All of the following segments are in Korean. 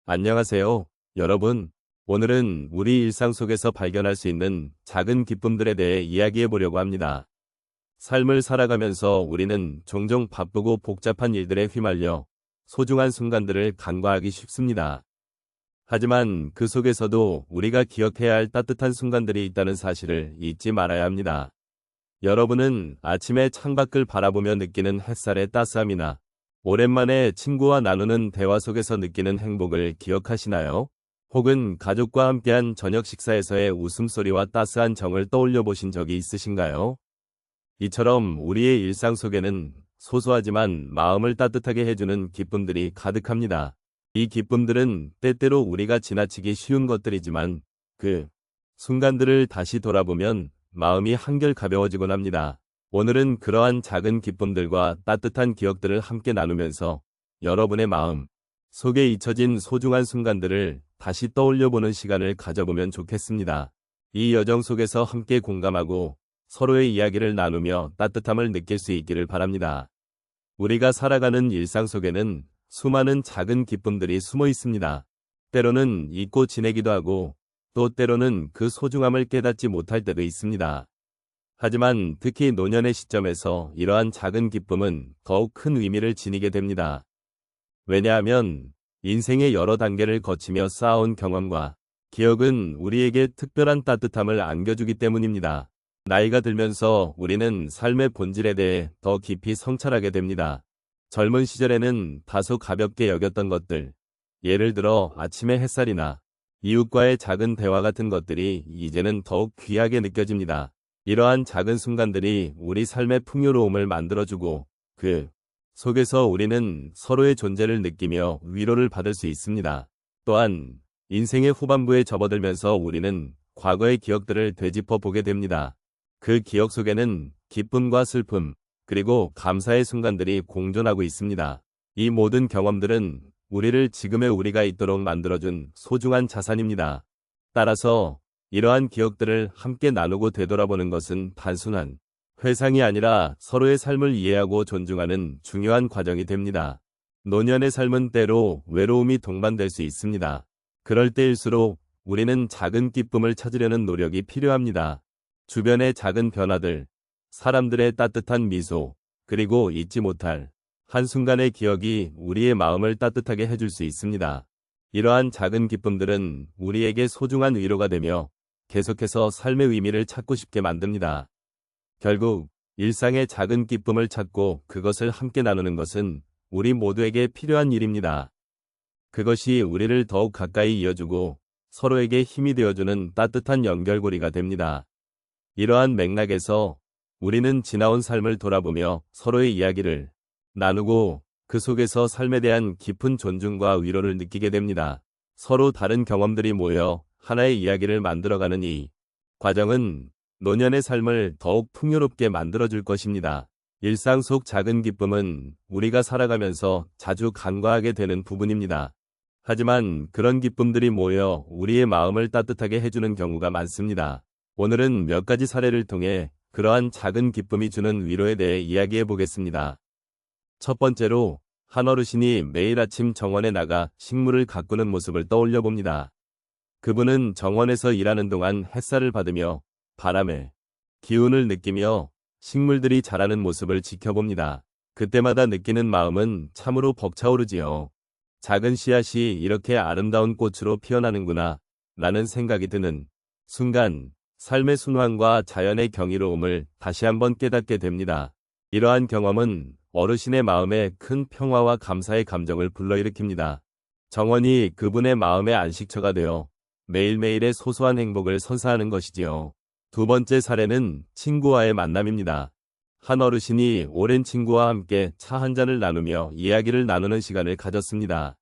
안녕하세요, 여러분. 오늘은 우리 일상 속에서 발견할 수 있는 작은 기쁨들에 대해 이야기해 보려고 합니다. 삶을 살아가면서 우리는 종종 바쁘고 복잡한 일들에 휘말려 소중한 순간들을 간과하기 쉽습니다. 하지만 그 속에서도 우리가 기억해야 할 따뜻한 순간들이 있다는 사실을 잊지 말아야 합니다. 여러분은 아침에 창밖을 바라보며 느끼는 햇살의 따스함이나 오랜만에 친구와 나누는 대화 속에서 느끼는 행복을 기억하시나요? 혹은 가족과 함께한 저녁 식사에서의 웃음소리와 따스한 정을 떠올려 보신 적이 있으신가요? 이처럼 우리의 일상 속에는 소소하지만 마음을 따뜻하게 해주는 기쁨들이 가득합니다. 이 기쁨들은 때때로 우리가 지나치기 쉬운 것들이지만 그 순간들을 다시 돌아보면 마음이 한결 가벼워지곤 합니다. 오늘은 그러한 작은 기쁨들과 따뜻한 기억들을 함께 나누면서 여러분의 마음 속에 잊혀진 소중한 순간들을 다시 떠올려보는 시간을 가져보면 좋겠습니다. 이 여정 속에서 함께 공감하고 서로의 이야기를 나누며 따뜻함을 느낄 수 있기를 바랍니다. 우리가 살아가는 일상 속에는 수많은 작은 기쁨들이 숨어 있습니다. 때로는 잊고 지내기도 하고 또 때로는 그 소중함을 깨닫지 못할 때도 있습니다. 하지만 특히 노년의 시점에서 이러한 작은 기쁨은 더욱 큰 의미를 지니게 됩니다. 왜냐하면 인생의 여러 단계를 거치며 쌓아온 경험과 기억은 우리에게 특별한 따뜻함을 안겨주기 때문입니다. 나이가 들면서 우리는 삶의 본질에 대해 더 깊이 성찰하게 됩니다. 젊은 시절에는 다소 가볍게 여겼던 것들, 예를 들어 아침의 햇살이나 이웃과의 작은 대화 같은 것들이 이제는 더욱 귀하게 느껴집니다. 이러한 작은 순간들이 우리 삶의 풍요로움을 만들어주고 그 속에서 우리는 서로의 존재를 느끼며 위로를 받을 수 있습니다. 또한 인생의 후반부에 접어들면서 우리는 과거의 기억들을 되짚어 보게 됩니다. 그 기억 속에는 기쁨과 슬픔, 그리고 감사의 순간들이 공존하고 있습니다. 이 모든 경험들은 우리를 지금의 우리가 있도록 만들어준 소중한 자산입니다. 따라서 이러한 기억들을 함께 나누고 되돌아보는 것은 단순한 회상이 아니라 서로의 삶을 이해하고 존중하는 중요한 과정이 됩니다. 노년의 삶은 때로 외로움이 동반될 수 있습니다. 그럴 때일수록 우리는 작은 기쁨을 찾으려는 노력이 필요합니다. 주변의 작은 변화들, 사람들의 따뜻한 미소, 그리고 잊지 못할 한순간의 기억이 우리의 마음을 따뜻하게 해줄 수 있습니다. 이러한 작은 기쁨들은 우리에게 소중한 위로가 되며 계속해서 삶의 의미를 찾고 싶게 만듭니다. 결국 일상의 작은 기쁨을 찾고 그것을 함께 나누는 것은 우리 모두에게 필요한 일입니다. 그것이 우리를 더욱 가까이 이어주고 서로에게 힘이 되어주는 따뜻한 연결고리가 됩니다. 이러한 맥락에서 우리는 지나온 삶을 돌아보며 서로의 이야기를 나누고 그 속에서 삶에 대한 깊은 존중과 위로를 느끼게 됩니다. 서로 다른 경험들이 모여 하나의 이야기를 만들어가는 이 과정은 노년의 삶을 더욱 풍요롭게 만들어줄 것입니다. 일상 속 작은 기쁨은 우리가 살아가면서 자주 간과하게 되는 부분입니다. 하지만 그런 기쁨들이 모여 우리의 마음을 따뜻하게 해주는 경우가 많습니다. 오늘은 몇 가지 사례를 통해 그러한 작은 기쁨이 주는 위로에 대해 이야기해 보겠습니다. 첫 번째로 한 어르신이 매일 아침 정원에 나가 식물을 가꾸는 모습을 떠올려 봅니다. 그분은 정원에서 일하는 동안 햇살을 받으며 바람의 기운을 느끼며 식물들이 자라는 모습을 지켜봅니다. 그때마다 느끼는 마음은 참으로 벅차오르지요. 작은 씨앗이 이렇게 아름다운 꽃으로 피어나는구나 라는 생각이 드는 순간 삶의 순환과 자연의 경이로움을 다시 한번 깨닫게 됩니다. 이러한 경험은 어르신의 마음에 큰 평화와 감사의 감정을 불러일으킵니다. 정원이 그분의 마음의 안식처가 되어 매일매일의 소소한 행복을 선사하는 것이지요. 두 번째 사례는 친구와의 만남입니다. 한 어르신이 오랜 친구와 함께 차 한 잔을 나누며 이야기를 나누는 시간을 가졌습니다.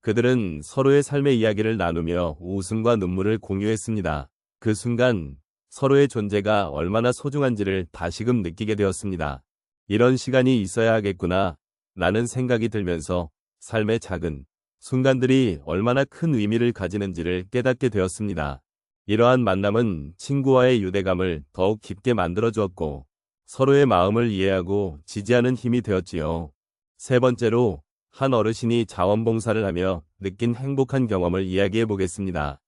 그들은 서로의 삶의 이야기를 나누며 웃음과 눈물을 공유했습니다. 그 순간 서로의 존재가 얼마나 소중한지를 다시금 느끼게 되었습니다. 이런 시간이 있어야 하겠구나 라는 생각이 들면서 삶의 작은 순간들이 얼마나 큰 의미를 가지는지를 깨닫게 되었습니다. 이러한 만남은 친구와의 유대감을 더욱 깊게 만들어 주었고 서로의 마음을 이해하고 지지하는 힘이 되었지요. 세 번째로 한 어르신이 자원봉사를 하며 느낀 행복한 경험을 이야기해 보겠습니다.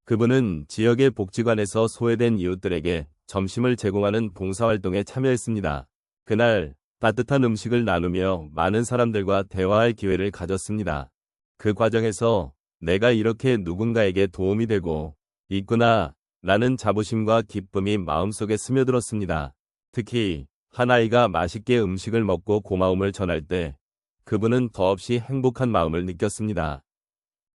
그분은 지역의 복지관에서 소외된 이웃들에게 점심을 제공하는 봉사활동에 참여했습니다. 그날 따뜻한 음식을 나누며 많은 사람들과 대화할 기회를 가졌습니다. 그 과정에서 내가 이렇게 누군가에게 도움이 되고 있구나 라는 자부심과 기쁨이 마음속에 스며들었습니다. 특히 한 아이가 맛있게 음식을 먹고 고마움을 전할 때 그분은 더없이 행복한 마음을 느꼈습니다.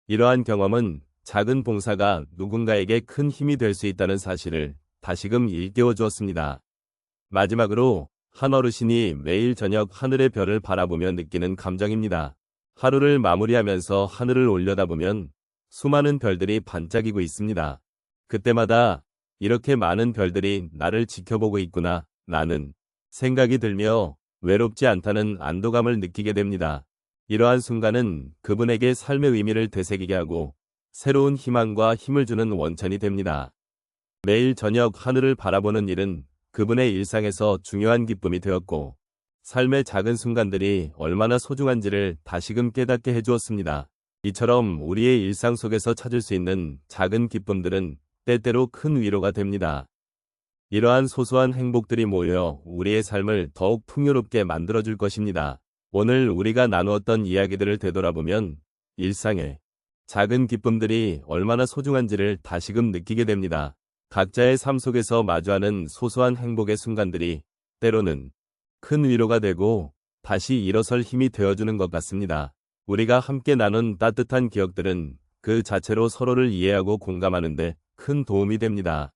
이러한 경험은 작은 봉사가 누군가에게 큰 힘이 될 수 있다는 사실을 다시금 일깨워 주었습니다. 마지막으로 한 어르신이 매일 저녁 하늘의 별을 바라보며 느끼는 감정입니다. 하루를 마무리하면서 하늘을 올려다보면 수많은 별들이 반짝이고 있습니다. 그때마다 이렇게 많은 별들이 나를 지켜보고 있구나, 나는 생각이 들며 외롭지 않다는 안도감을 느끼게 됩니다. 이러한 순간은 그분에게 삶의 의미를 되새기게 하고 새로운 희망과 힘을 주는 원천이 됩니다. 매일 저녁 하늘을 바라보는 일은 그분의 일상에서 중요한 기쁨이 되었고 삶의 작은 순간들이 얼마나 소중한지를 다시금 깨닫게 해주었습니다. 이처럼 우리의 일상 속에서 찾을 수 있는 작은 기쁨들은 때때로 큰 위로가 됩니다. 이러한 소소한 행복들이 모여 우리의 삶을 더욱 풍요롭게 만들어줄 것입니다. 오늘 우리가 나누었던 이야기들을 되돌아보면 일상의 작은 기쁨들이 얼마나 소중한지를 다시금 느끼게 됩니다. 각자의 삶 속에서 마주하는 소소한 행복의 순간들이 때로는 큰 위로가 되고 다시 일어설 힘이 되어주는 것 같습니다. 우리가 함께 나눈 따뜻한 기억들은 그 자체로 서로를 이해하고 공감하는데 큰 도움이 됩니다.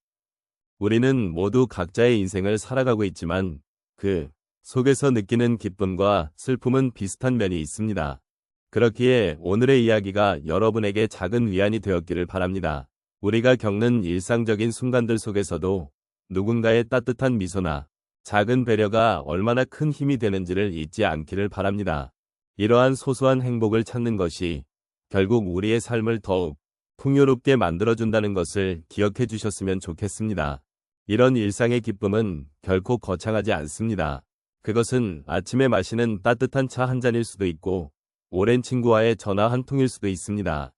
우리는 모두 각자의 인생을 살아가고 있지만 그 속에서 느끼는 기쁨과 슬픔은 비슷한 면이 있습니다. 그렇기에 오늘의 이야기가 여러분에게 작은 위안이 되었기를 바랍니다. 우리가 겪는 일상적인 순간들 속에서도 누군가의 따뜻한 미소나 작은 배려가 얼마나 큰 힘이 되는지를 잊지 않기를 바랍니다. 이러한 소소한 행복을 찾는 것이 결국 우리의 삶을 더욱 풍요롭게 만들어준다는 것을 기억해 주셨으면 좋겠습니다. 이런 일상의 기쁨은 결코 거창하지 않습니다. 그것은 아침에 마시는 따뜻한 차 한 잔일 수도 있고 오랜 친구와의 전화 한 통일 수도 있습니다.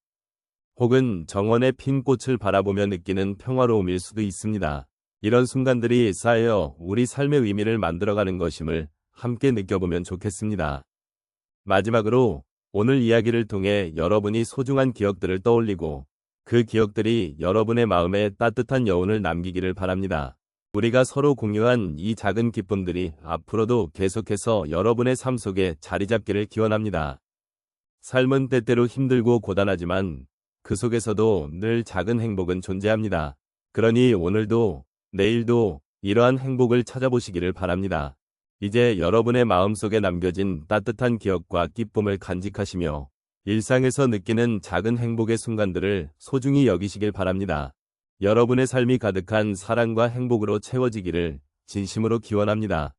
혹은 정원의 핀 꽃을 바라보며 느끼는 평화로움일 수도 있습니다. 이런 순간들이 쌓여 우리 삶의 의미를 만들어가는 것임을 함께 느껴보면 좋겠습니다. 마지막으로 오늘 이야기를 통해 여러분이 소중한 기억들을 떠올리고 그 기억들이 여러분의 마음에 따뜻한 여운을 남기기를 바랍니다. 우리가 서로 공유한 이 작은 기쁨들이 앞으로도 계속해서 여러분의 삶 속에 자리 잡기를 기원합니다. 삶은 때때로 힘들고 고단하지만 그 속에서도 늘 작은 행복은 존재합니다. 그러니 오늘도 내일도 이러한 행복을 찾아보시기를 바랍니다. 이제 여러분의 마음속에 남겨진 따뜻한 기억과 기쁨을 간직하시며 일상에서 느끼는 작은 행복의 순간들을 소중히 여기시길 바랍니다. 여러분의 삶이 가득한 사랑과 행복으로 채워지기를 진심으로 기원합니다.